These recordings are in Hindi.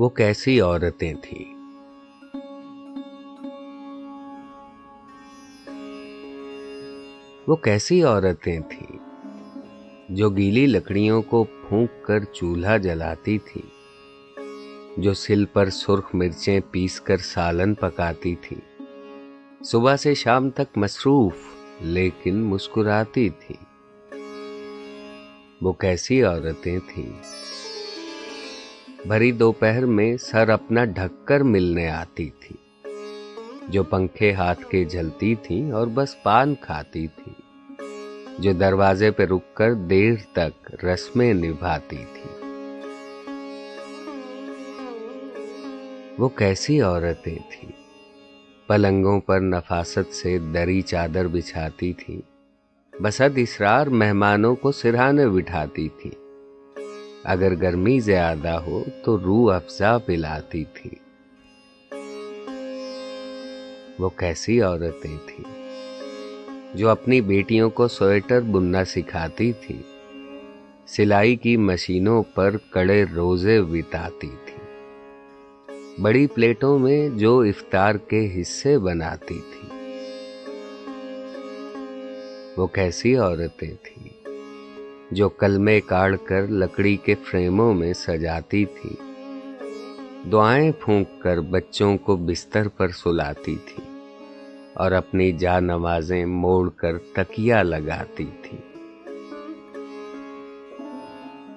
वो कैसी औरतें थीं। वो कैसी औरतें थीं जो गीली लकड़ियों को फूंक कर चूल्हा जलाती थीं, जो सिल पर सुर्ख मिर्चें पीसकर सालन पकाती थीं, सुबह से शाम तक मसरूफ लेकिन मुस्कुराती थीं। वो कैसी औरतें थीं। भरी दोपहर में सर अपना ढककर मिलने आती थी, जो पंखे हाथ के झलती थीं और बस पान खाती थी, जो दरवाजे पे रुककर देर तक रस्में निभाती थी। वो कैसी औरतें थीं। पलंगों पर नफासत से दरी चादर बिछाती थी, बसद इसरार मेहमानों को सिरहाने बिठाती थी। अगर गर्मी ज्यादा हो तो रूह अफ़ज़ा पिलाती थी। वो कैसी औरतें थीं जो अपनी बेटियों को स्वेटर बुनना सिखाती थी, सिलाई की मशीनों पर कड़े रोजे बिताती थी, बड़ी प्लेटों में जो इफ्तार के हिस्से बनाती थी। वो कैसी औरतें थीं जो कलमे काढ़ कर लकड़ी के फ्रेमों में सजाती थी, दुआएं फूंक कर बच्चों को बिस्तर पर सुलाती थी और अपनी जानमाज़ें मोड़कर तकिया लगाती थी।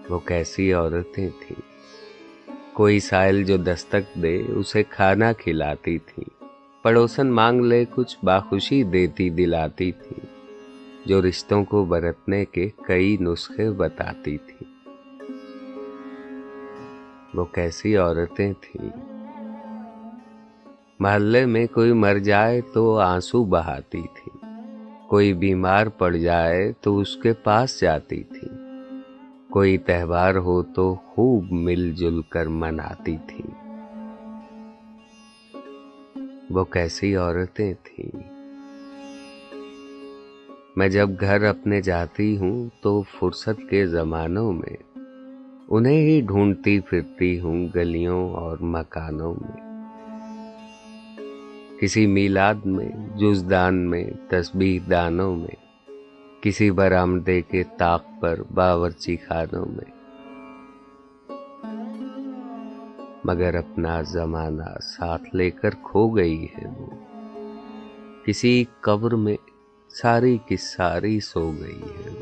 वो कैसी औरतें थीं। कोई साइल जो दस्तक दे उसे खाना खिलाती थी, पड़ोसन मांग ले कुछ बाखुशी देती दिलाती थी, जो रिश्तों को बरतने के कई नुस्खे बताती थी। वो कैसी औरतें थीं। मोहल्ले में कोई मर जाए तो आंसू बहाती थी, कोई बीमार पड़ जाए तो उसके पास जाती थी, कोई त्योहार हो तो खूब मिलजुल कर मनाती थी। वो कैसी औरतें थीं। मैं जब घर अपने जाती हूँ तो फुर्सत के ज़मानों में उन्हें ही ढूंढती फिरती हूँ गलियों और मकानों में। किसी मीलाद में, जुज़दान में, तस्बीह दानों में, किसी बरामदे के ताक पर, बावर्ची खानों में। मगर अपना ज़माना साथ लेकर खो गई है वो, किसी कब्र में सारी की सारी सो गई है।